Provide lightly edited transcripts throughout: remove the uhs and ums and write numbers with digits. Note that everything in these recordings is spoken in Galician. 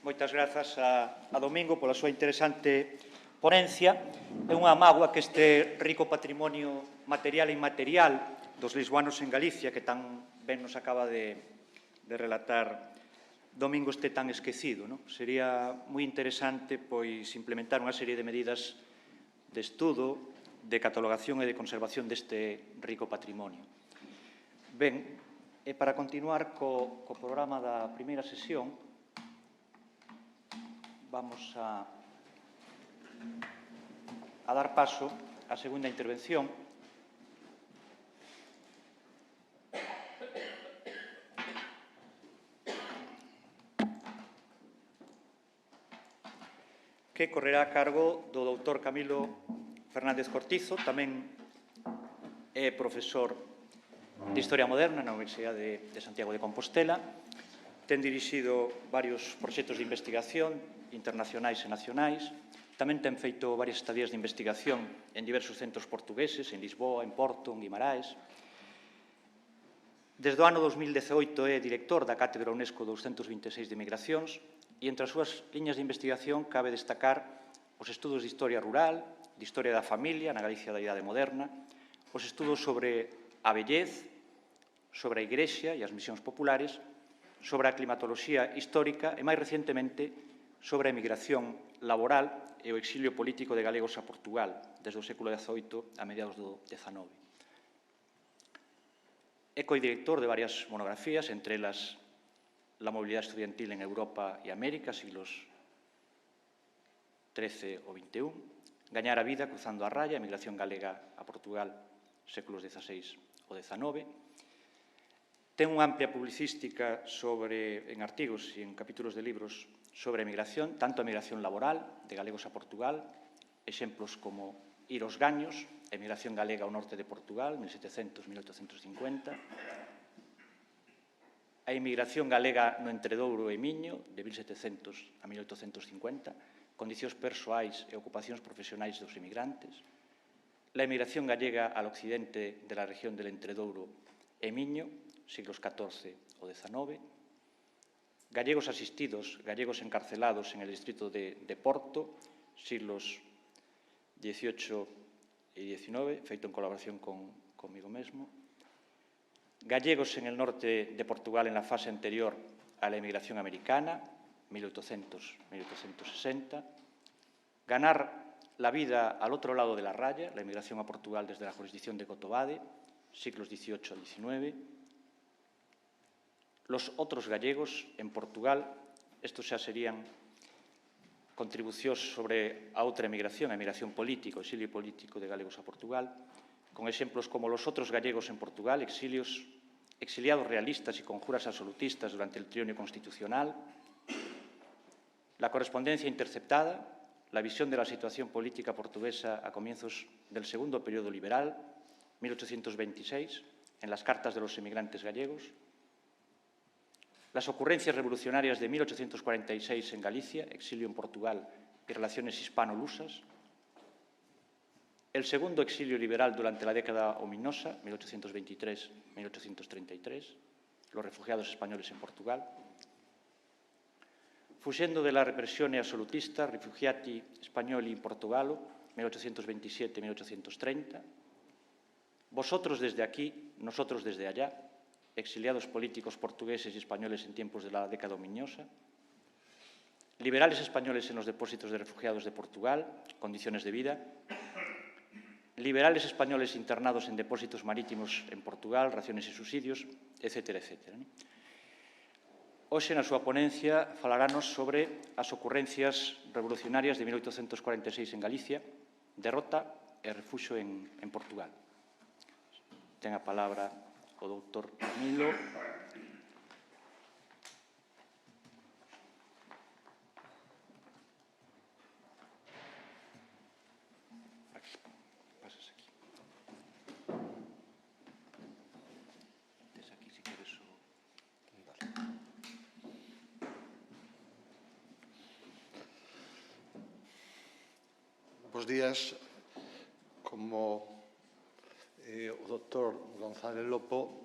Moitas grazas a Domingo pola súa interesante ponencia. É unha mágoa que este rico patrimonio material e inmaterial dos lisboanos en Galicia, que tan ben nos acaba de relatar Domingo, este tan esquecido. Sería moi interesante implementar unha serie de medidas de estudo, de catalogación e de conservación deste rico patrimonio. Ben, e para continuar co programa da primeira sesión, vamos a dar paso á segunda intervención. Que correrá a cargo do doutor Camilo Fernández Cortizo, tamén é profesor de Historia Moderna na Universidade de Santiago de Compostela. Ten dirixido varios proxectos de investigación internacionais e nacionais. Tamén ten feito varias estadías de investigación en diversos centros portugueses, en Lisboa, en Porto, en Guimaraes. Desde o ano 2018 é director da Cátedra UNESCO 226 de Migracións e entre as súas liñas de investigación cabe destacar os estudos de historia rural, de historia da familia na Galicia da Idade Moderna, os estudos sobre a vellez, sobre a Igrexa e as misións populares, sobre a climatoloxía histórica e, máis recentemente, sobre a emigración laboral e o exilio político de galegos a Portugal, desde o século XVIII a mediados do XIX. É coedirector de varias monografías, entre elas La movilidad estudiantil en Europa e América, siglos XIII ou XXI, Gañar a vida cruzando a raya, emigración galega a Portugal, séculos XVI ou XIX. Ten unha amplia publicística en artigos e en capítulos de libros sobre a emigración, tanto a emigración laboral de galegos a Portugal, exemplos como Ir aos Gaños, emigración galega ao norte de Portugal, 1700-1850, a emigración galega no Entredouro e Miño, de 1700 a 1850, condicións persoais e ocupacións profesionais dos emigrantes, la emigración gallega al occidente de la región del Entredouro e Miño, siglos XIV o XIX, gallegos asistidos, gallegos encarcelados en el distrito de Porto, siglos XVIII e XIX, feito en colaboración comigo mesmo, gallegos en el norte de Portugal en la fase anterior a la emigración americana, 1800-1860, ganar la vida al otro lado de la raya, la emigración a Portugal desde la jurisdicción de Cotobade, siglos XVIII al XIX, los otros gallegos en Portugal, estos xa serían contribucións sobre a outra emigración, a emigración política, o exilio político de galegos a Portugal, con exemplos como los otros gallegos en Portugal, exiliados realistas y conjuras absolutistas durante el trienio constitucional, la correspondencia interceptada, la visión de la situación política portuguesa a comienzos del segundo periodo liberal, 1826, en las cartas de los emigrantes gallegos, las ocurrencias revolucionarias de 1846 en Galicia, exilio en Portugal y relaciones hispano-lusas, el segundo exilio liberal durante la década ominosa, 1823-1833, los refugiados españoles en Portugal, fuxendo de la represione absolutista, rifugiati spagnoli in Portogalo, 1827-1830, vosotros desde aquí, nosotros desde allá, exiliados políticos portugueses y españoles en tiempos de la década ominosa, liberales españoles en los depósitos de refugiados de Portugal, condiciones de vida, liberales españoles internados en depósitos marítimos en Portugal, raciones y subsidios, etcétera, etcétera. Hoxe, na súa ponencia, falarános sobre as ocurrencias revolucionarias de 1846 en Galicia, derrota e refuxo en Portugal. Ten a palabra o doutor Camilo. Pasas aquí. Tes aquí, si queres o... Bos días. Como o doctor González Lopo,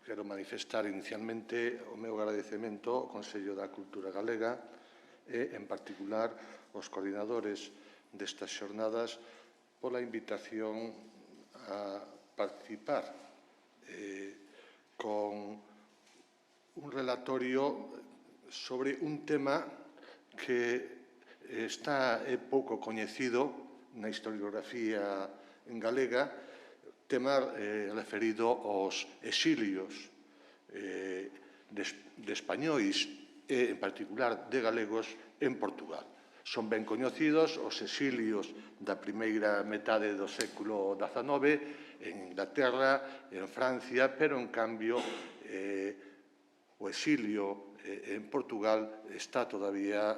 quero manifestar inicialmente o meu agradecemento ao Consello da Cultura Galega e, en particular, os coordinadores destas xornadas pola invitación a participar con un relatorio sobre un tema que está pouco coñecido na historiografía galega, tema referido aos exilios de españois e, en particular, de galegos en Portugal. Son ben coñecidos os exilios da primeira metade do século XIX en Inglaterra, en Francia, pero, en cambio, o exilio en Portugal está todavía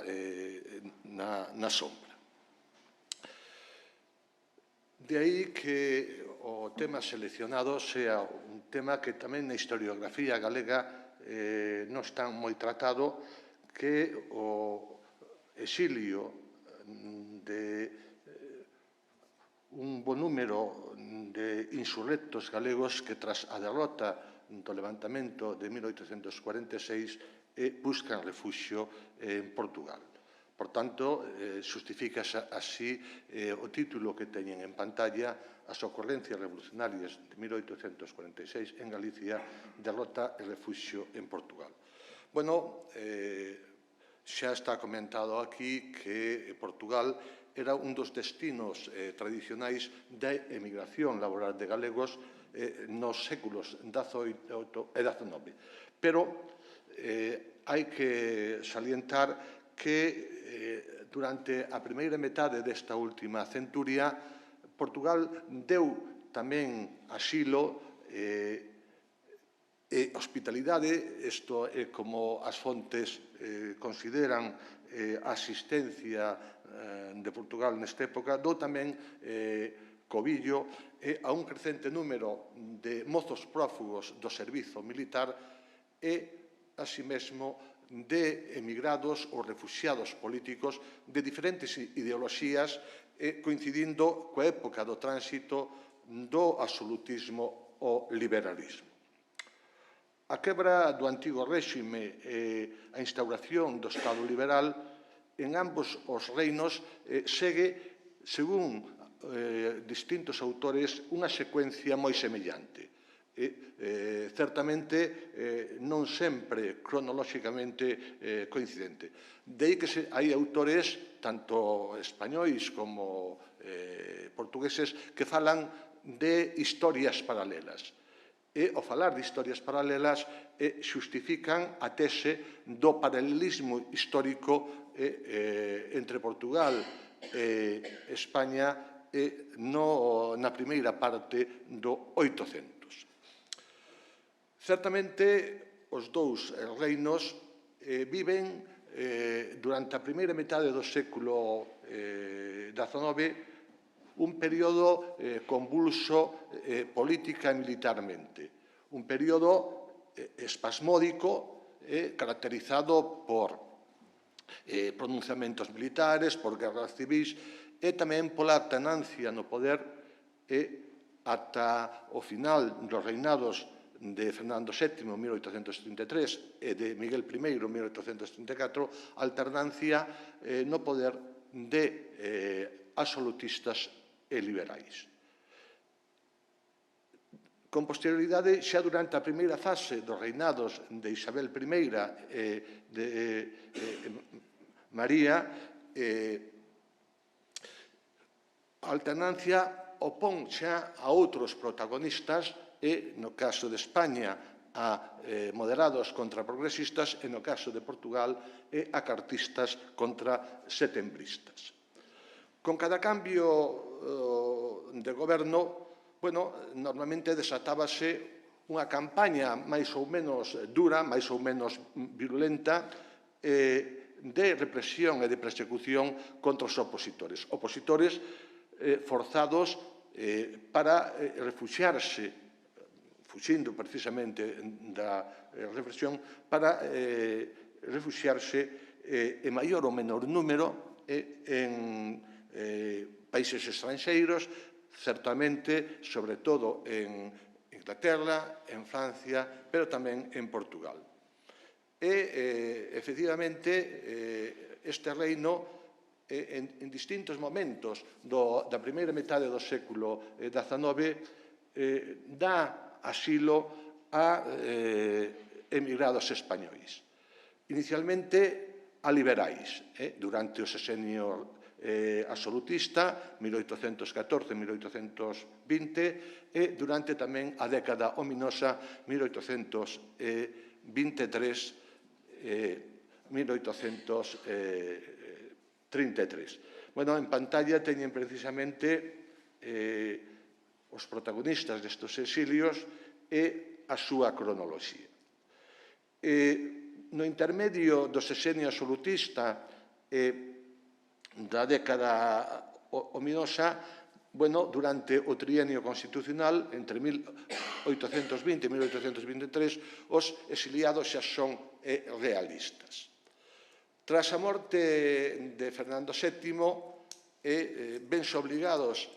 na sombra. De aí que o tema seleccionado sea un tema que tamén na historiografía galega non está moi tratado, que o exilio de un bo número de insurrectos galegos que, tras a derrota do levantamento de 1846, buscan refuxio en Portugal. Por tanto, justifícase así o título que teñen en pantalla: As ocorrencias revolucionarias de 1846 en Galicia, derrota e refuxio en Portugal. Bueno, xa está comentado aquí que Portugal era un dos destinos tradicionais da emigración laboral de galegos nos séculos XVIII e XIX. Pero hai que salientar que durante a primeira metade desta última centuria Portugal deu tamén asilo e hospitalidade, isto é como as fontes consideran a asistencia de Portugal nesta época, dou tamén cobillo a un crecente número de mozos prófugos do servizo militar e, así mesmo, de emigrados ou refuxiados políticos de diferentes ideoloxías, coincidindo coa época do tránsito do absolutismo ao liberalismo. A quebra do antigo réxime e a instauración do Estado liberal en ambos os reinos segue, según distintos autores, unha secuencia moi semellante. Certamente non sempre cronolóxicamente coincidente. De aí que hai autores, tanto españois como portugueses, que falan de historias paralelas. E, ao falar de historias paralelas, xustifican a tese do paralelismo histórico entre Portugal e España na primeira parte do 800. Certamente, os dous reinos viven, durante a primeira metade do século XIX, un período convulso política e militarmente, un período espasmódico caracterizado por pronunciamentos militares, por guerras civís e tamén pola tenancia no poder ata o final dos reinados de Fernando VII, 1833, e de Miguel I, 1834, alternancia no poder de absolutistas e liberais. Con posterioridade, xa durante a primeira fase dos reinados de Isabel I e de María, a alternancia opón xa a outros protagonistas e, no caso de España, a moderados contra progresistas e, no caso de Portugal, a cartistas contra setembristas. Con cada cambio de goberno, normalmente desatábase unha campaña máis ou menos dura, máis ou menos virulenta, de represión e de persecución contra os opositores. Opositores forzados para refuxiarse, fuxindo precisamente da represión, para refuxiarse en maior ou menor número en países estranxeiros, certamente, sobre todo en Inglaterra, en Francia, pero tamén en Portugal. E, efectivamente, este reino en distintos momentos da primeira metade do século XIX dá asilo a emigrados españois. Inicialmente a liberais, durante o sexenio absolutista, 1814-1820, e durante tamén a década ominosa 1823-1833. Bueno, en pantalla teñen precisamente os protagonistas destes exilios e a súa cronoloxía. No intermedio do sexenio absolutista da década ominosa, bueno, durante o trienio constitucional, entre 1820 e 1823, os exiliados xa son realistas. Tras a morte de Fernando VII, vense obligados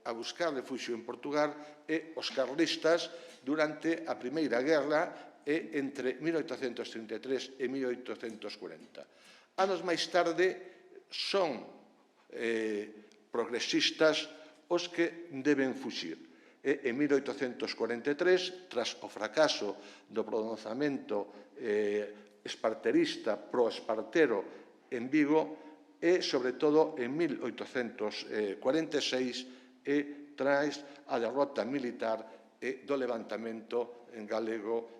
a buscar refuxio en Portugal e os carlistas durante a Primeira Guerra entre 1833 e 1840. Anos máis tarde son progresistas os que deben fuxir. En 1843, tras o fracaso do pronunciamento esparterista pro-espartero en Vigo, e, sobre todo, en 1846, tras a derrota militar do levantamento galego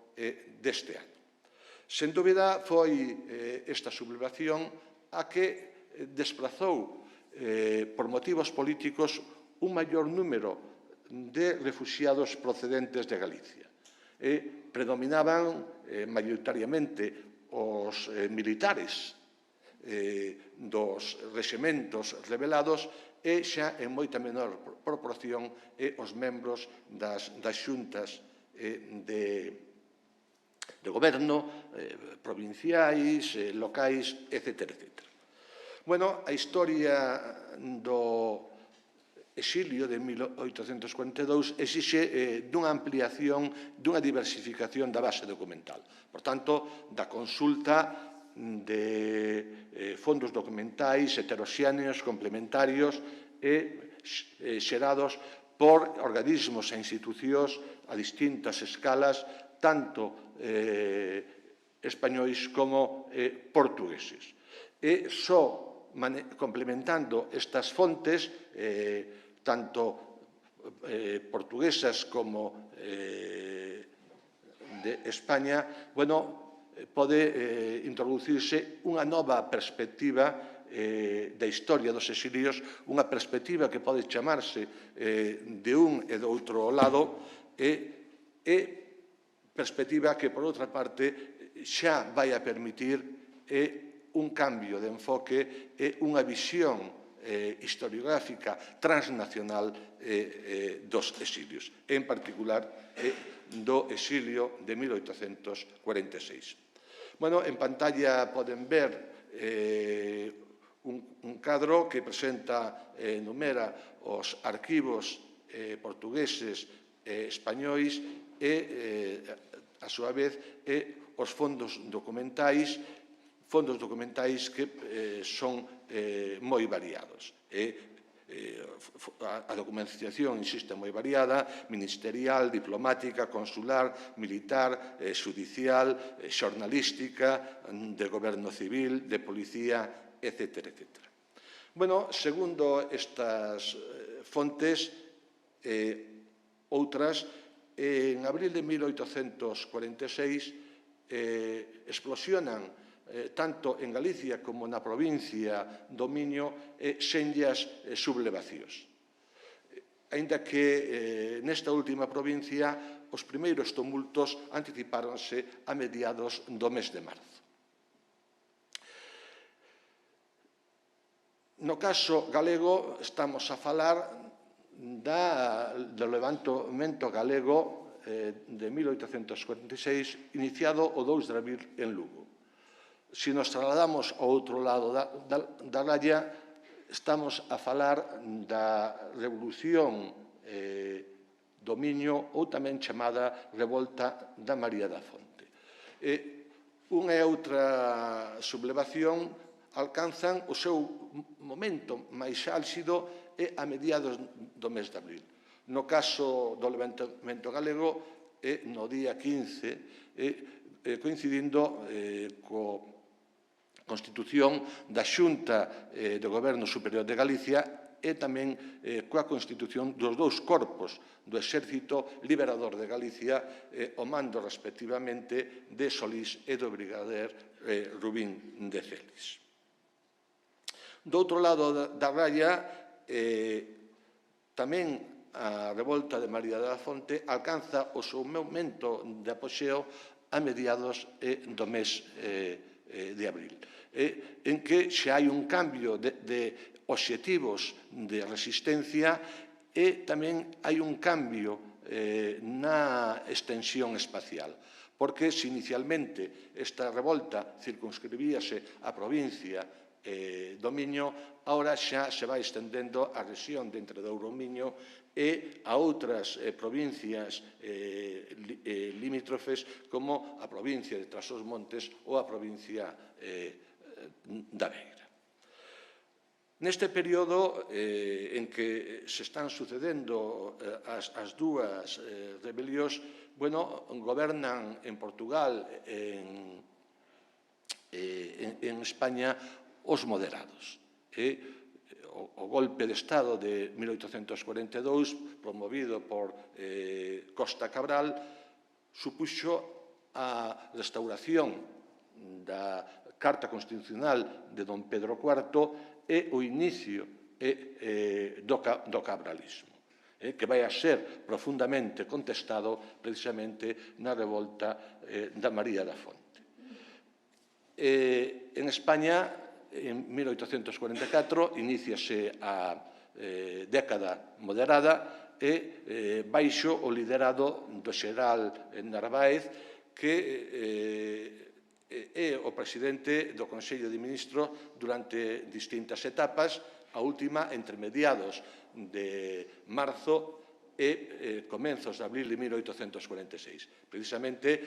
deste ano. Sen dúbida, foi esta sublevación a que desplazou, por motivos políticos, un maior número de refuxiados procedentes de Galicia. Predominaban maioritariamente os militares dos reximentos rebelados e xa en moita menor proporción os membros das xuntas de goberno, provinciais, locais, etc. Bueno, a historia do exilio de 1842 exixe dunha ampliación, dunha diversificación da base documental. Por tanto, da consulta de fondos documentais heteroxéneos, complementarios e xerados por organismos e institucións a distintas escalas, tanto españois como portugueses. E só complementando estas fontes, tanto portuguesas como de España, bueno, pode introducirse unha nova perspectiva da historia dos exilios, unha perspectiva que pode chamarse de un e do outro lado, e perspectiva que, por outra parte, xa vai a permitir un cambio de enfoque e unha visión historiográfica transnacional dos exilios, en particular do exilio de 1846. Bueno, en pantalla poden ver un cadro que presenta, enumera os arquivos portugueses e españois e, a súa vez, os fondos documentais que son moi variados. A documentación, insisto, é moi variada, ministerial, diplomática, consular, militar, xudicial, xornalística, de goberno civil, de policía, etc. Bueno, segundo estas fontes, outras, en abril de 1846 explosionan tanto en Galicia como na provincia do Miño senllas sublevacións. Aínda que nesta última provincia os primeiros tumultos anticipáronse a mediados do mes de marzo. No caso galego estamos a falar do levantamento galego de 1846, iniciado o 2 de abril en Lugo. Se nos trasladamos ao outro lado da raya, estamos a falar da Revolución do Miño, ou tamén chamada Revolta da María da Fonte. Unha e outra sublevación alcanzan o seu momento máis álxido e a mediados do mes de abril. No caso do levantamento galego, é no día 15, coincidindo coa constitución da Xunta do Goberno Superior de Galicia e tamén coa constitución dos dous corpos do Exército Liberador de Galicia o mando respectivamente de Solís e do brigader Rubín de Celis. Do outro lado da raya, tamén a revolta de María da Fonte alcanza o seu momento de apoxeo a mediados do mes de abril, en que xa hai un cambio de obxectivos de resistencia e tamén hai un cambio na extensión espacial, porque se inicialmente esta revolta circunscribíase á provincia do Miño, agora xa se vai estendendo a rexión de Entre Douro e Miño e a outras provincias limítrofes como a provincia de Trás-os-Montes ou a provincia da Beira. Neste período en que se están sucedendo as dúas rebelións, gobernan en Portugal e en España os moderados. O golpe de Estado de 1842, promovido por Costa Cabral, supuxo a restauración da Carta Constitucional de don Pedro IV e o inicio do cabralismo, que vai a ser profundamente contestado precisamente na revolta da María da Fonte. En España, en 1844, iníciase a década moderada e baixo o liderado do xeral Narváez, que é o presidente do Consello de Ministros durante distintas etapas, a última entre mediados de marzo e comenzos de abril de 1846. Precisamente,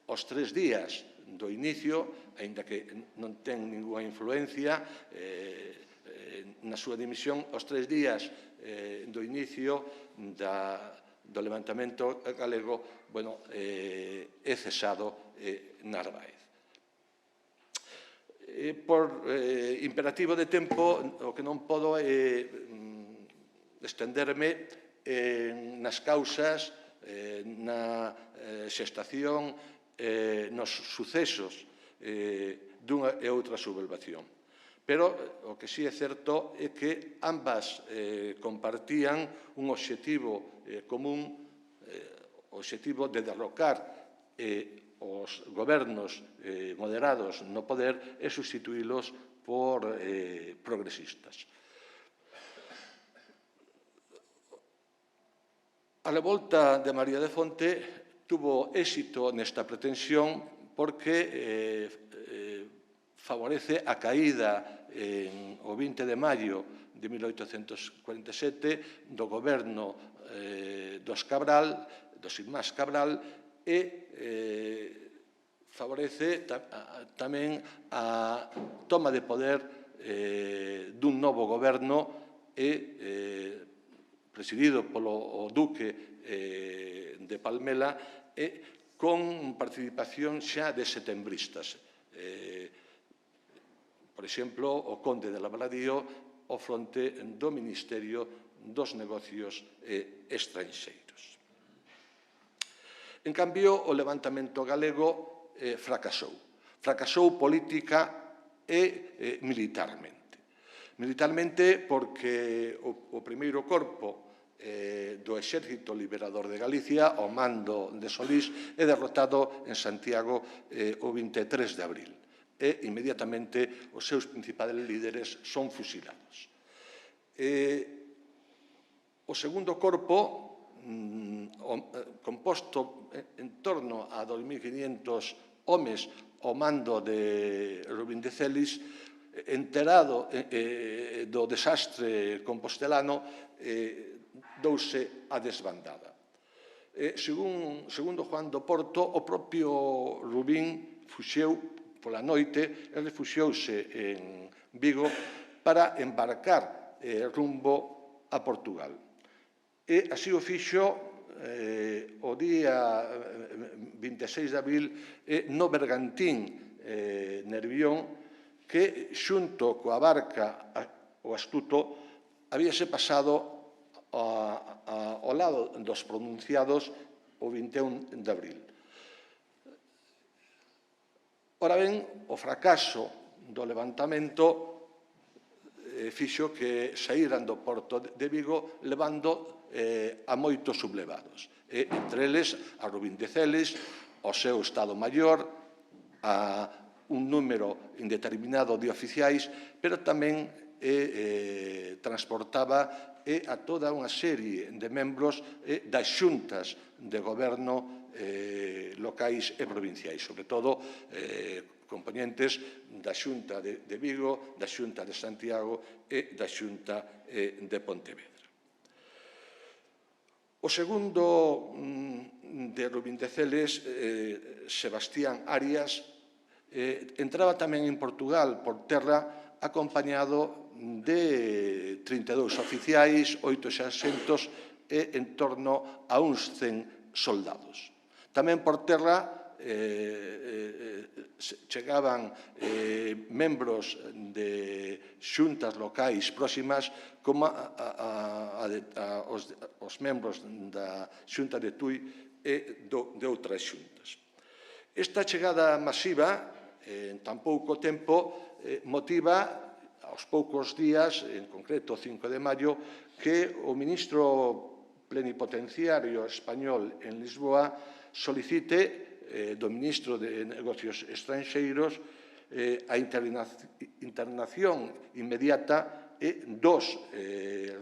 os 3 días do inicio, aínda que non ten ninguna influencia na súa dimisión, os 3 días do inicio do levantamento galego, é cesado Narváez. Por imperativo de tempo, o que non podo é estenderme nas causas, na xestación, nos sucesos dunha e outra sublevación. Pero o que si é certo é que ambas compartían un obxectivo común, o obxectivo de derrocar os gobernos moderados no poder e substituílos por progresistas. A revolta de María de Fonte tuvo éxito nesta pretensión porque favorece a caída o 20 de maio de 1847 do goberno dos Cabral, dos irmáns Cabral, e favorece tamén a toma de poder dun novo goberno presidido polo duque de Palmela e con participación xa de setembristas. Por exemplo, o conde de Labradío ao fronte do Ministerio dos Negocios Estranxeiros. En cambio, o levantamento galego fracasou. Fracasou política e militarmente. Militarmente porque o primeiro corpo do Exército Liberador de Galicia, ao mando de Solís, é derrotado en Santiago o 23 de abril. E, inmediatamente, os seus principais líderes son fusilados. O segundo corpo, composto en torno a 2.500 homes ao mando de Rubín de Celis, enterado do desastre compostelano, douse a desbandada. Segundo Juan do Porto, o propio Rubín fuxeu pola noite e refuxiouse en Vigo para embarcar rumbo a Portugal. E así o fixo o día 26 de abril no Bergantín Nervión, que xunto coa barca o Astuto habíase pasado ao lado dos pronunciados o 21 de abril. Ora ben, o fracaso do levantamento fixo que saíran do porto de Vigo levando a moitos sublevados. Entre eles, a Rubín de Celes, ao seu Estado Maior, a un número indeterminado de oficiais, pero tamén transportaba a toda unha serie de membros das xuntas de goberno locais e provinciais, sobre todo componentes da Xunta de Vigo, da Xunta de Santiago e da Xunta de Pontevedra. O segundo de Rubín de Celes, Sebastián Arias, entraba tamén en Portugal por terra acompañado de 32 oficiais, 8 sarxentos e en torno a uns 100 soldados. Tamén por terra chegaban membros de xuntas locais próximas como os membros da xunta de Tui e de outras xuntas. Esta chegada masiva, en tan pouco tempo, motiva aos poucos días, en concreto o 5 de maio, que o ministro plenipotenciario español en Lisboa solicite do ministro de Negocios Estranxeiros a internación inmediata dos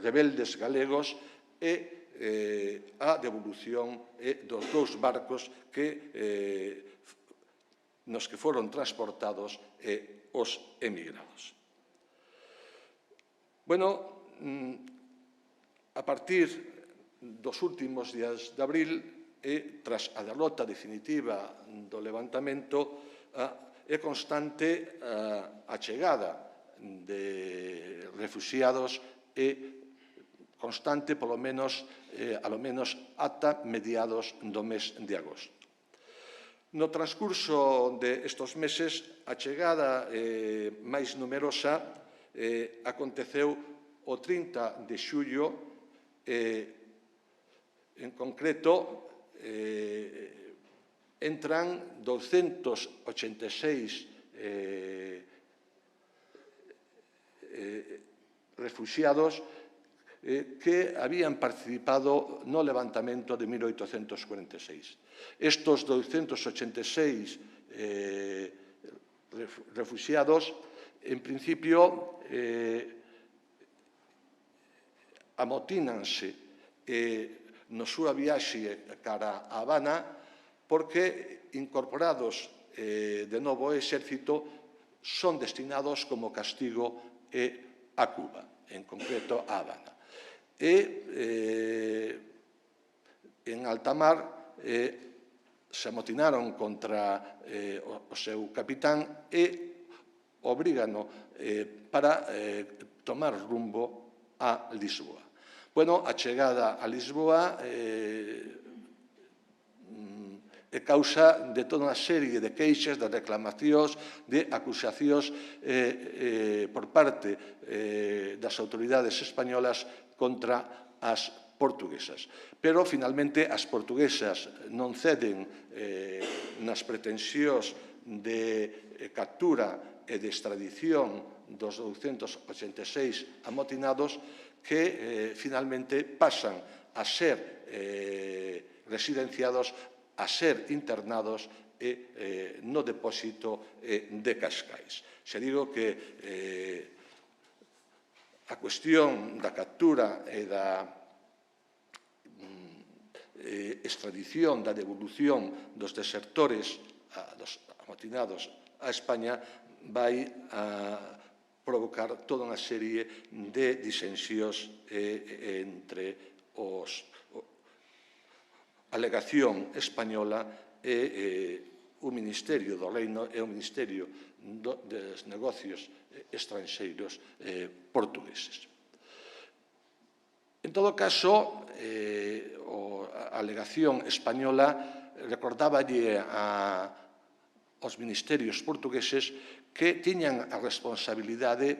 rebeldes galegos e a devolución dos dous barcos nos que foron transportados os emigrados. Bueno, a partir dos últimos días de abril, tras a derrota definitiva do levantamento, é constante a chegada de refuxiados e constante, polo menos, alo menos ata mediados do mes de agosto. No transcurso destes meses, a chegada máis numerosa aconteceu o 30 de xullo, en concreto, entran 286 refuxiados que habían participado no levantamento de 1846. Estos 286 refuxiados, en principio, amotínanse na súa viaxe cara a Habana porque, incorporados de novo ao exército, son destinados como castigo a Cuba, en concreto a Habana. En alta mar se amotinaron contra o seu capitán e obrígano para tomar rumbo a Lisboa. Bueno, a chegada a Lisboa é causa de toda unha serie de queixas, de reclamacións, de acusacións por parte das autoridades españolas contra as portuguesas. Pero, finalmente, as portuguesas non ceden nas pretensións de captura e de extradición dos 286 amotinados que finalmente pasan a ser residenciados, a ser internados no depósito de Cascais. Se digo que a cuestión da captura e da extradición, da devolución dos desertores, dos amotinados a España, vai a provocar toda unha serie de disensións entre a alegación española e o Ministerio do Reino e o Ministerio dos Negocios Estranxeiros portugueses. En todo caso, a alegación española recordáballe aos ministerios portugueses que tiñan a responsabilidade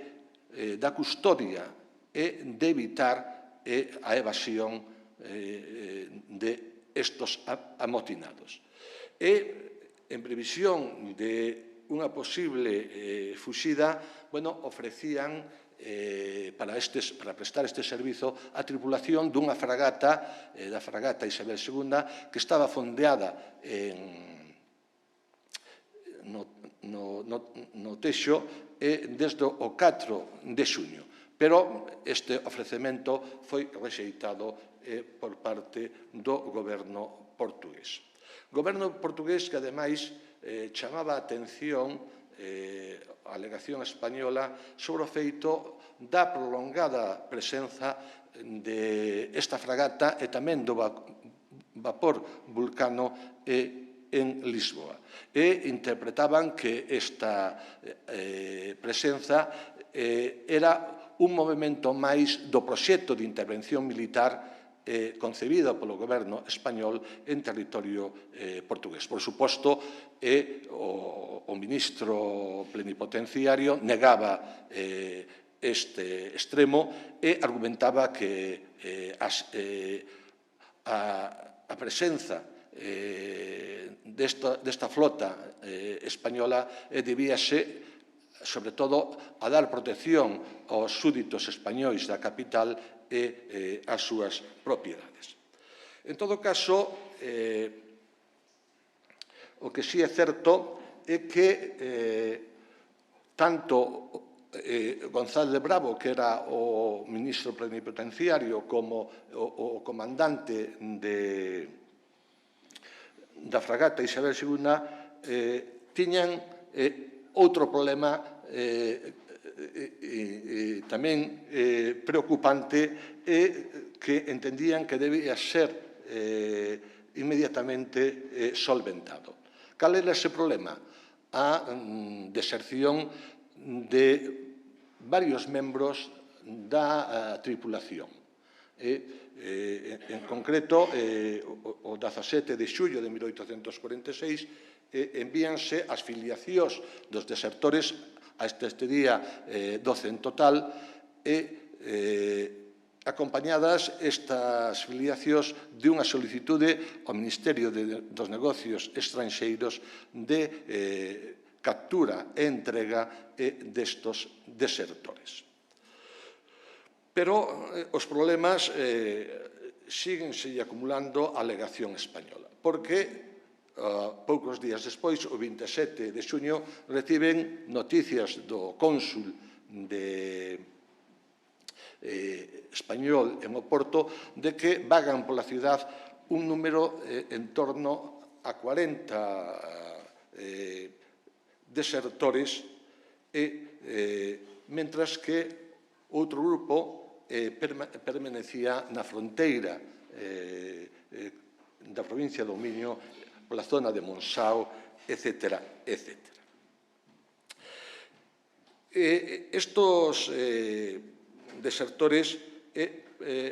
da custodia e de evitar a evasión de estos amotinados. E, en previsión de unha posible fuxida, ofrecían para prestar este servizo a tripulación dunha fragata, da fragata Isabel II, que estaba fondeada no Texo desde o 4 de xuño. Pero este ofrecemento foi rexeitado por parte do goberno portugués. O goberno portugués que, ademais, chamaba a atención a alegación española sobre o feito da prolongada presenza desta fragata e tamén do vapor Vulcano en Lisboa. E interpretaban que esta presenza era un movimento máis do proxecto de intervención militar concebida polo goberno español en territorio portugués. Por suposto, o ministro plenipotenciario negaba este extremo e argumentaba que a presenza desta flota española debíase sobre todo a dar protección aos súditos españois da capital e ás súas propiedades. En todo caso, o que sí é certo é que tanto González de Bravo, que era o ministro plenipotenciario, como o comandante da fragata Isabel II, tiñan outro problema tamén preocupante que entendían que debía ser inmediatamente solventado. Cal era ese problema? A deserción de varios membros da tripulación. En concreto, o 17 de xullo de 1846, envíanse as filiacións dos desertores a este día 12 en total acompañadas estas filiacións de unha solicitude ao Ministerio dos Negocios Estranxeiros de captura e entrega destos desertores. Pero os problemas síguense acumulando a alegación española, porque poucos días despois, o 27 de xuño, reciben noticias do cónsul español en Oporto de que vagan pola cidade un número en torno a 40 desertores, mentras que outro grupo permanecía na fronteira da provincia do Miño, pola zona de Monsao, etc. Estos desertores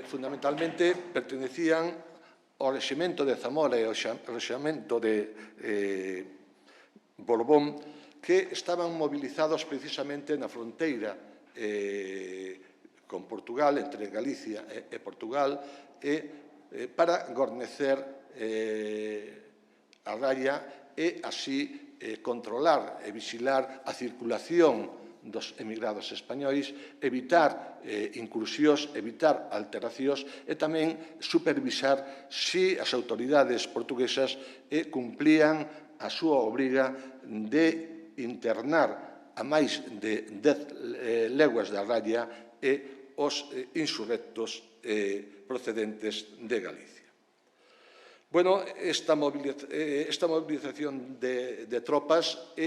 fundamentalmente pertenecían ao reximento de Zamora e ao reximento de Borbón, que estaban movilizados precisamente na fronteira con Portugal, entre Galicia e Portugal, para gornecer a raya e así controlar e vixilar a circulación dos emigrados españois, evitar incursións, evitar alteracións e tamén supervisar se as autoridades portuguesas cumplían a súa obriga de internar a máis de 10 leguas da raya e os insurrectos procedentes de Galicia. Bueno, esta movilización de tropas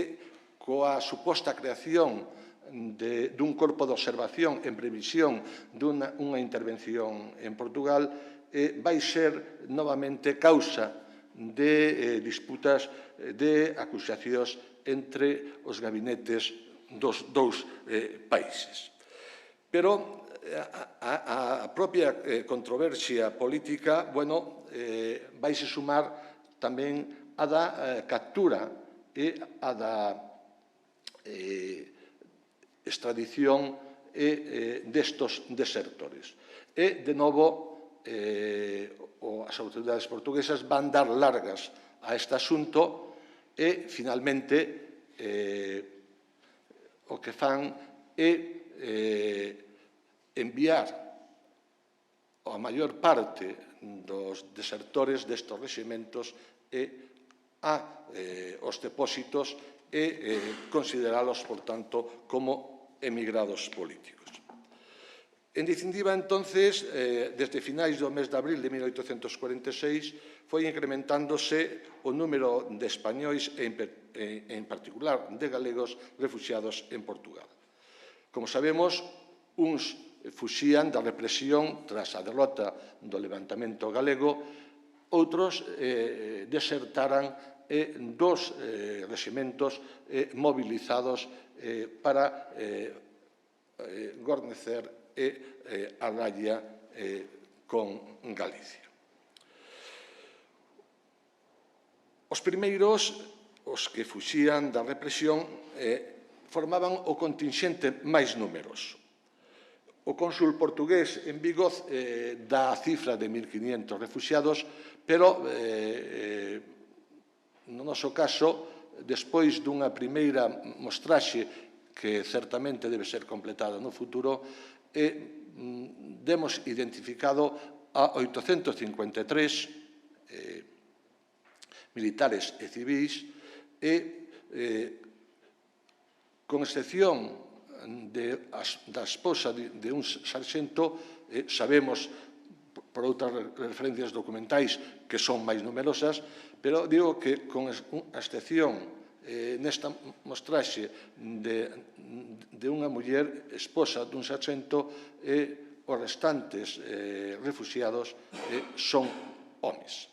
coa suposta creación dun corpo de observación en previsión dunha intervención en Portugal vai ser novamente causa de disputas, de acusacións entre os gabinetes dos dous países. Pero a propia controversia política, vaise sumar tamén a da captura e a da extradición destos desertores. E, de novo, as autoridades portuguesas van dar largas a este asunto e, finalmente, o que fan é enviar a maior parte dos desertores destes reximentos aos depósitos e consideralos, por tanto, como emigrados políticos. En definitiva, entonces, desde finais do mes de abril de 1846, foi incrementándose o número de españois e, en particular, de galegos refuxiados en Portugal. Como sabemos, uns fuxían da represión tras a derrota do levantamento galego, outros desertaran dos reximentos mobilizados para gornecer a raya con Galicia. Os primeiros, os que fuxían da represión, formaban o contingente máis numeroso. O cónsul portugués en Vigo dá a cifra de 1.500 refuxiados, pero, no noso caso, despois dunha primeira mostraxe que certamente debe ser completada no futuro, demos identificado a 853 militares e civis e, con excepción da esposa de un sarxento, sabemos por outras referencias documentais que son máis numerosas, pero digo que con a excepción nesta mostraxe de unha muller esposa dun sarxento, os restantes refuxiados son homes.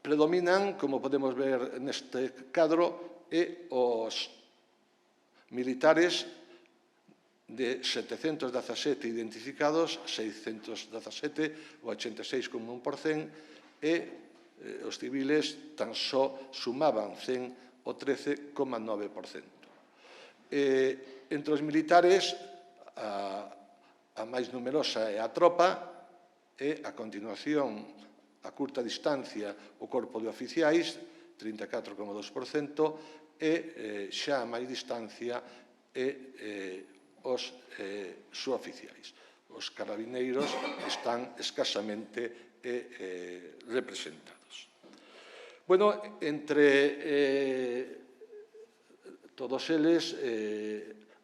Predominan, como podemos ver neste cadro, os militares de 717 identificados, 617, o 86,1%, e os civiles tan só sumaban 100 o 13,9%. Entre os militares, a máis numerosa é a tropa, e, a continuación, a curta distancia, o corpo de oficiais, 34,2%, e xa a máis distancia os suboficiais. Os carabineiros están escasamente representados. Entre todos eles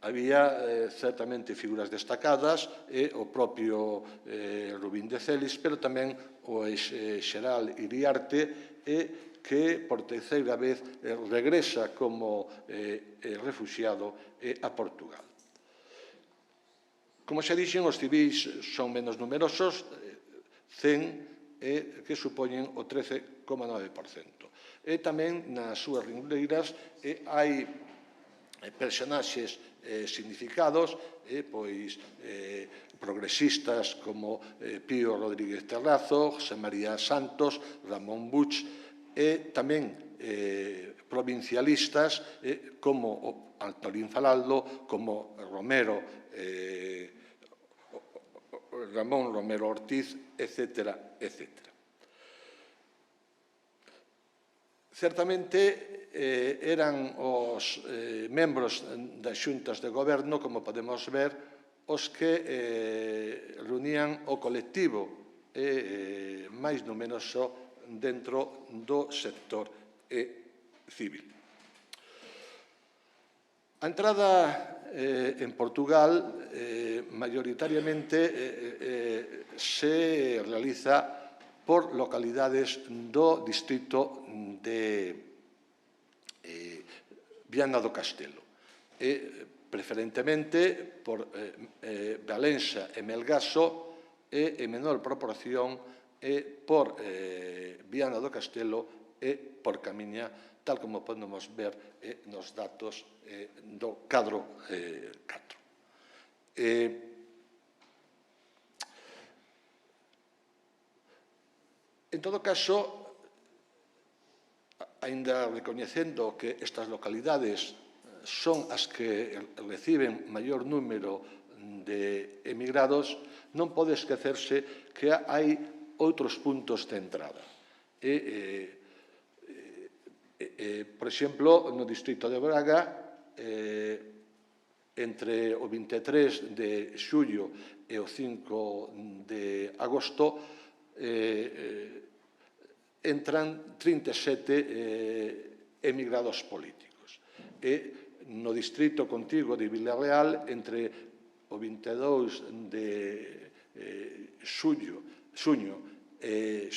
había certamente figuras destacadas, o propio Rubín de Celis, pero tamén o ex-xeral Iriarte, que por terceira vez regresa como refuxiado a Portugal. Como xa dixen, os civis son menos numerosos, 100, que supoñen o 13,9%. E tamén nas súas ringuleiras hai personaxes significados, progresistas como Pío Rodríguez Terrazo, José María Santos, Ramón Buch, e tamén provincialistas como Antolín Falaldo, como Ramón Romero Ortiz, etc. Certamente eran os membros das xuntas de goberno, como podemos ver, os que reunían o colectivo máis numeroso dentro do sector civil. A entrada en Portugal maioritariamente se realiza por localidades do distrito de Viana do Castelo, preferentemente por Valença e Melgaso, e en menor proporción por Viana do Castelo e por Camiña, tal como podemos ver nos datos do cadro 4. En todo caso, aínda recoñecendo que estas localidades son as que reciben maior número de emigrados, non pode esquecerse que hai outros puntos de entrada. Por exemplo, no distrito de Braga, entre o 23 de xullo e o 5 de agosto, entran 37 emigrados políticos. E no distrito contigo de Vilareal, entre o 22 de xullo e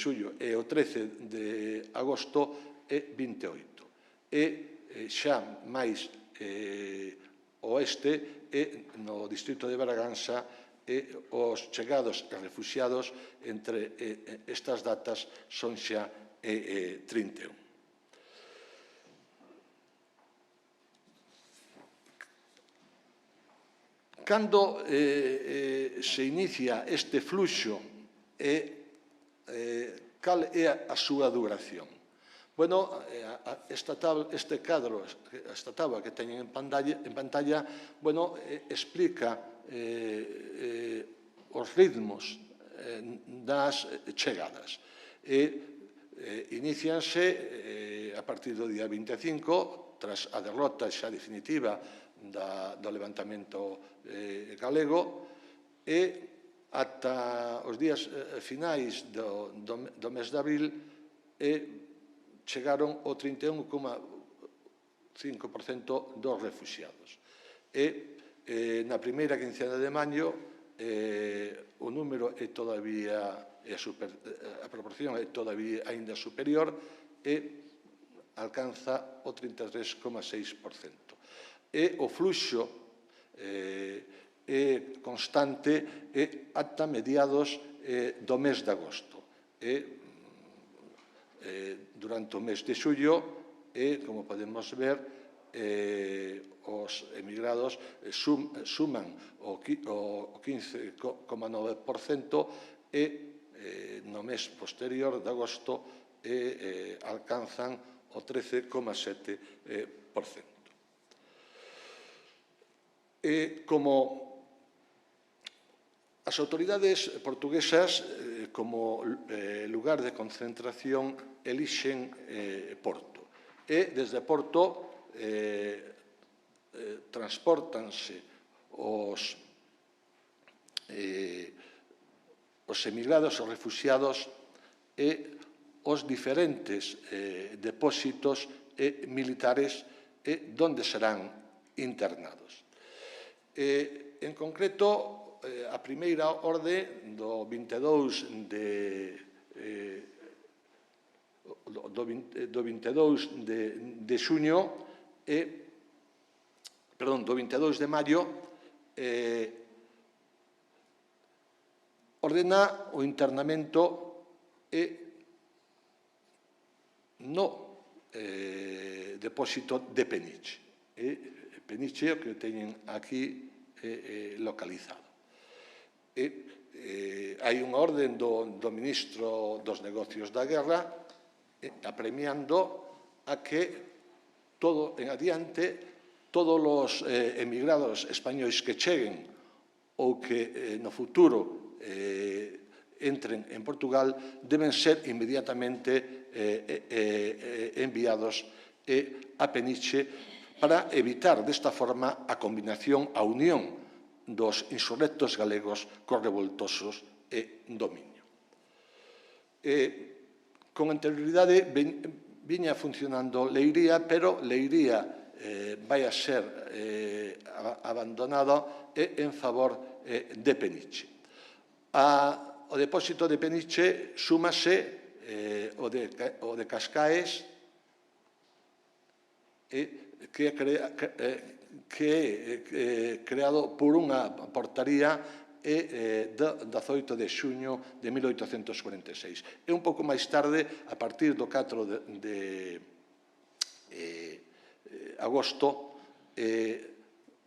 o 13 de agosto é 28. E xa máis oeste e no distrito de Bragança e os chegados e refuxiados entre estas datas son xa 31. Cando se inicia este fluxo cal é a súa duración? Bueno, este cadro, esta tabla que teñen en pantalla, bueno, explica os ritmos das chegadas. Inicianse a partir do día 25, tras a derrota xa definitiva do levantamento galego, e ata os días finais do mes de abril chegaron o 31,5% dos refuxiados. Na primeira quincena de maio o número é todavía, a proporción é todavía aínda superior e alcanza o 33,6%. E o fluxo é constante ata mediados do mes de agosto. Durante o mes de xullo, como podemos ver, os emigrados suman o 15,9% e no mes posterior de agosto alcanzan o 13,7%. Como as autoridades portuguesas, como lugar de concentración, elixen Porto. E desde Porto transpórtanse os emigrados, os refuxiados e os diferentes depósitos militares donde serán internados. En concreto, a primeira orde do 22 de xuño, perdón, do 22 de maio, ordena o internamento no depósito de Peniche. Peniche, o que teñen aquí localizado. Hai unha orden do ministro dos Negocios da Guerra apremiando a que todo en adiante todos os emigrados españois que cheguen ou que no futuro entren en Portugal deben ser inmediatamente enviados a Peniche para evitar desta forma a combinación, a unión dos insurrectos galegos cos revoltosos do Miño. Con anterioridade viña funcionando Leiría, pero Leiría vai a ser abandonada en favor de Peniche. O depósito de Peniche súmase o de Cascaes, que é creado por unha portaría e do 18 de xuño de 1846. E un pouco máis tarde, a partir do 4 de agosto,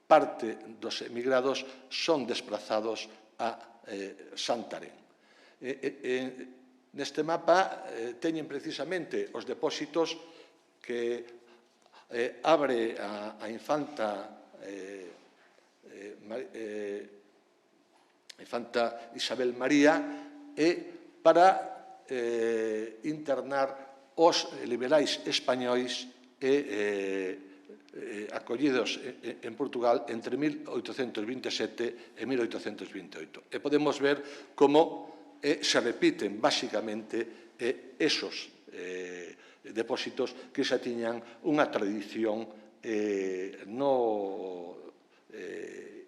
parte dos emigrados son desplazados a Santarém. Neste mapa teñen precisamente os depósitos que abre a infanta Isabel María para internar os liberais españois acollidos en Portugal entre 1827 e 1828. E podemos ver como se repiten, basicamente, esos depósitos que xa tiñan unha tradición no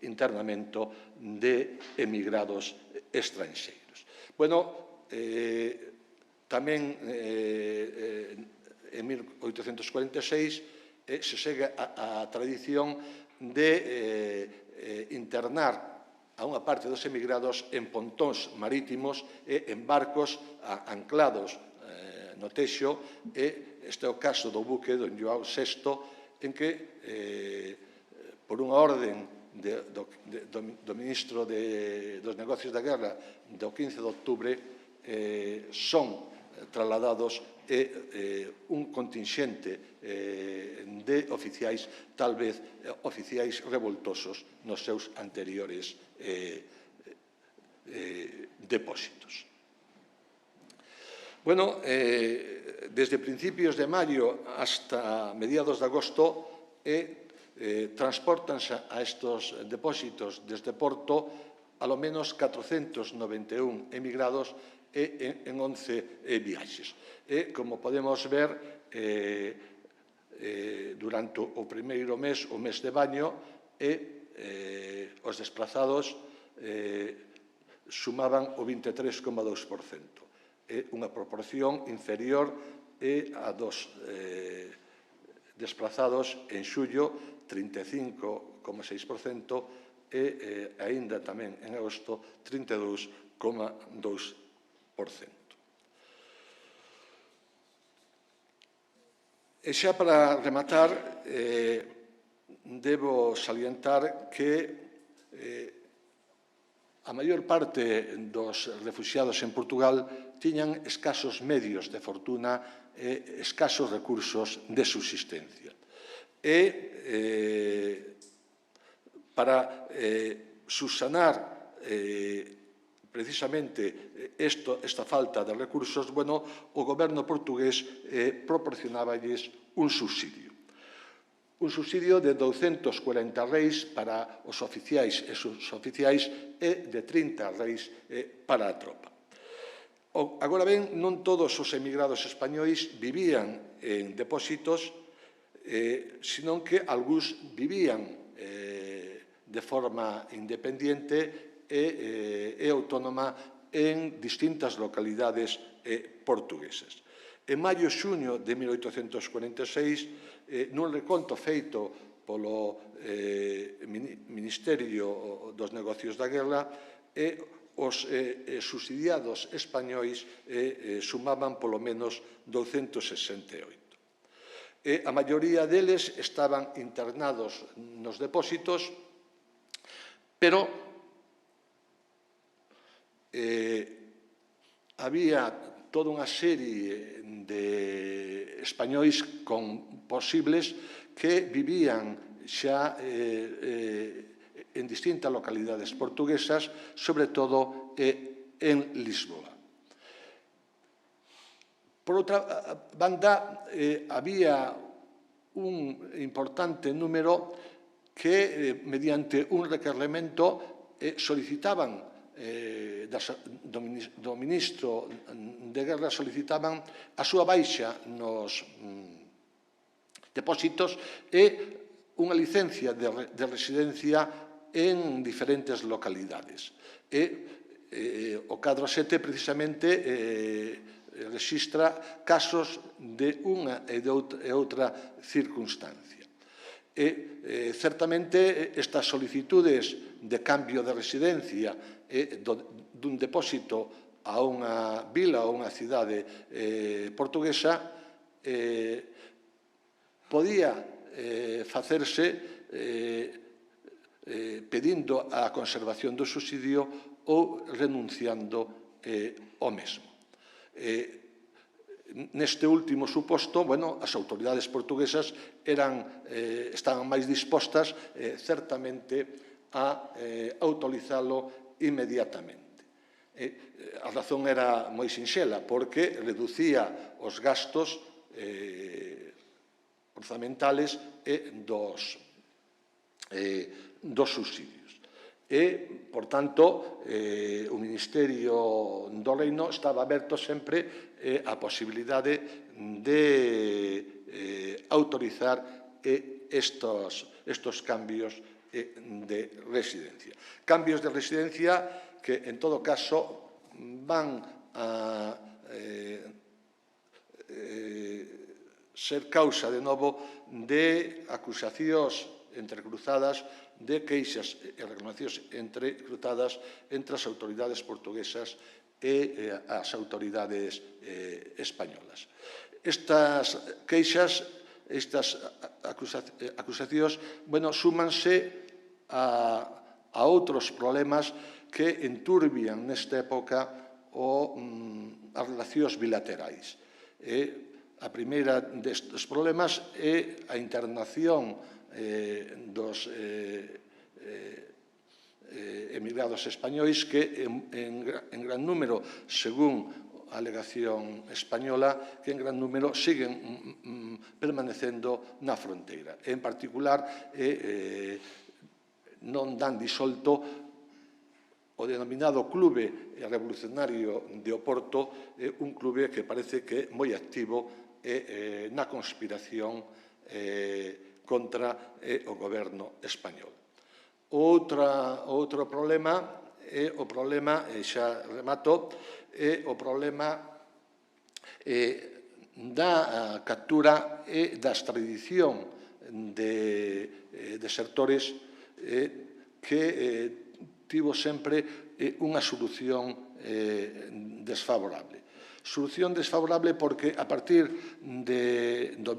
internamento de emigrados estranxeiros. Bueno, tamén en 1846 se segue a tradición de internar a unha parte dos emigrados en pontóns marítimos e en barcos anclados no Texo, e este é o caso do buque don João VI, en que, por unha orden do ministro dos Negocios da Guerra do 15 de outubro, son trasladados un contingente de oficiais, tal vez oficiais revoltosos nos seus anteriores depósitos. Bueno, desde principios de maio hasta mediados de agosto transpórtanse a estos depósitos desde Porto alo menos 491 emigrados en 11 viaxes. E, como podemos ver, durante o primeiro mes, o mes de baño, os desplazados sumaban o 23,2%. É unha proporción inferior a dos desplazados en xullo, 35,6%, e aínda tamén en agosto, 32,2%. E xa para rematar, debo salientar que a maior parte dos refuxiados en Portugal tiñan escasos medios de fortuna e escasos recursos de subsistencia. E para subsanar precisamente esta falta de recursos, bueno, o goberno portugués proporcionáballes un subsidio. Un subsidio de 240 reis para os oficiais e suboficiais e de 30 reis para a tropa. Agora ben, non todos os emigrados españois vivían en depósitos, senón que algúns vivían de forma independiente e autónoma en distintas localidades portuguesas. En maio e xuño de 1846, nun reconto feito polo Ministerio dos Negocios da Guerra, os subsidiados españois sumaban polo menos 268. A maioría deles estaban internados nos depósitos, pero había toda unha serie de españois posibles que vivían xa en distintas localidades portuguesas, sobre todo en Lisboa. Por outra banda, había un importante número que, mediante un requerimento, solicitaban do ministro de Guerra, solicitaban a súa baixa nos depósitos e unha licencia de residencia en diferentes localidades. O cadro 7 precisamente rexistra casos de unha e outra circunstancia. Certamente, estas solicitudes de cambio de residencia dun depósito a unha vila ou unha cidade portuguesa podía facerse pedindo a conservación do subsidio ou renunciando ao mesmo. Neste último suposto, as autoridades portuguesas estaban máis dispostas, certamente, a autorizalo inmediatamente. A razón era moi sinxela, porque reducía os gastos orzamentales dos subsidios. Por tanto, o Ministerio do Reino estaba aberto sempre a posibilidade de autorizar estos cambios de residencia. Cambios de residencia que, en todo caso, van a ser causa, de novo, de acusacións entrecruzadas, de queixas e reclamacións entrecruzadas entre as autoridades portuguesas e as autoridades españolas. Estas queixas, estas acusacións, súmanse a outros problemas que enturbian nesta época as relacións bilaterais. A primeira destes problemas é a internación dos emigrados españois que en gran número, según a alegación española, que en gran número siguen permanecendo na fronteira. En particular, non dan disolto o denominado Clube Revolucionario de Oporto, un clube que parece que é moi activo na conspiración contra o goberno español. Outro problema é o problema, xa remato, é o problema da captura e da extradición de desertores que tivo sempre unha solución desfavorable. Solución desfavorable porque a partir do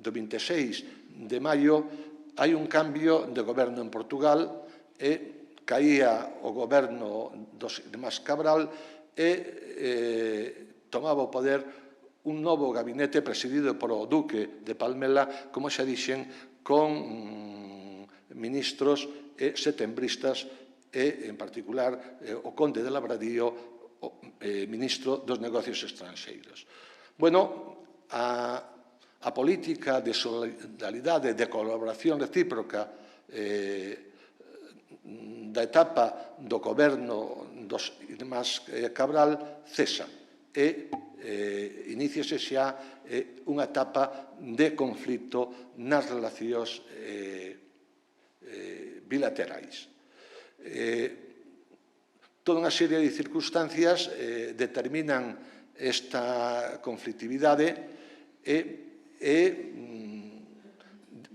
26 de maio hai un cambio de goberno en Portugal e caía o goberno dos irmáns Cabral e tomaba o poder un novo gabinete presidido polo Duque de Palmela, como xa dixen, con ministros setembristas e, en particular, o conde de Labradío, ministro dos Negocios Estranxeiros. A política de solidaridade, de colaboración recíproca da etapa do goberno dos irmáns Cabral cesa e iníciase xa unha etapa de conflito nas relacións bilaterais. Toda unha serie de circunstancias determinan esta conflictividade e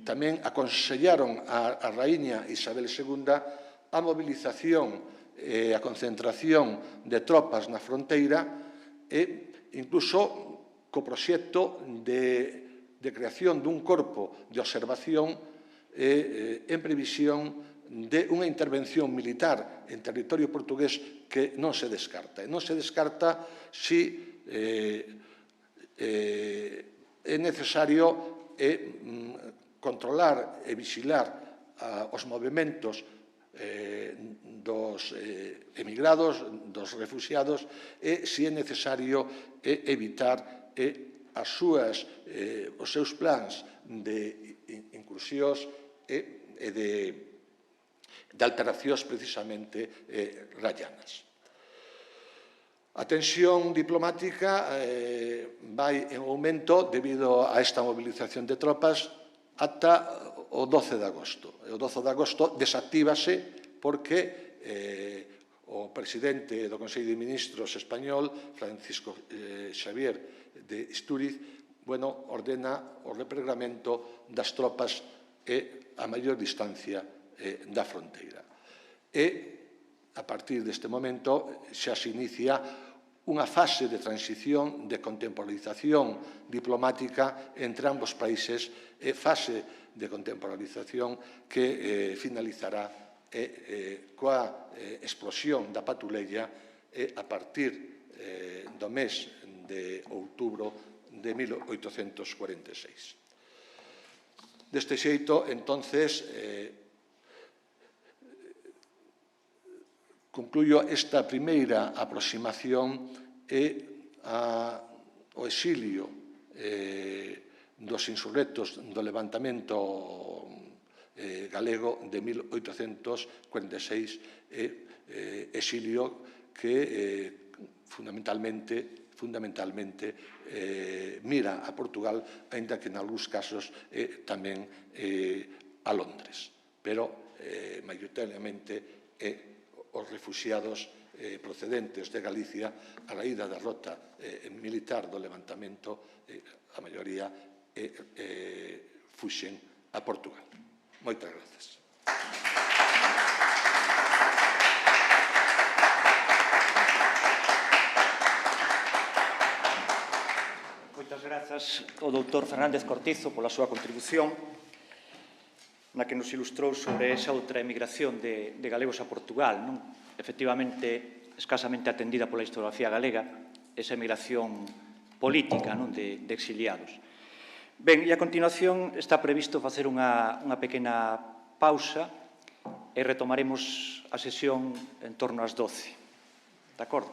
tamén aconsellaron a raíña Isabel II a mobilización e a concentración de tropas na fronteira e incluso co proxecto de creación dun corpo de observación en previsión de unha intervención militar en territorio portugués que non se descarta. Non se descarta si é necesario controlar e vixilar os movementos dos emigrados, dos refuxiados, e se é necesario evitar os seus plans de incursións e de alteracións precisamente rallanas. A tensión diplomática vai en aumento debido a esta movilización de tropas ata o 12 de agosto. O 12 de agosto desactívase porque o presidente do Consello de Ministros español, Francisco Xavier de Istúriz, ordena o repregramento das tropas a maior distancia da fronteira. E, a partir deste momento, xa se inicia unha fase de transición, de contemporalización diplomática entre ambos países, fase de contemporalización que finalizará coa explosión da Patuleia a partir do mes de outubro de 1846. Deste xeito, entonces, concluyo esta primeira aproximación ao exilio dos insurrectos do levantamento galego de 1846, exilio que fundamentalmente mira a Portugal, aínda que en algúns casos tamén a Londres, pero maioritariamente os refuxiados procedentes de Galicia a raíz da derrota militar do levantamento, a maioría fuxen a Portugal. Moitas grazas. Moitas grazas ao doutor Fernández Cortizo pola súa contribución na que nos ilustrou sobre esa outra emigración de galegos a Portugal, efectivamente escasamente atendida pola historiografía galega, esa emigración política de exiliados. Ben, e a continuación está previsto facer unha pequena pausa e retomaremos a sesión en torno ás 12. De acordo?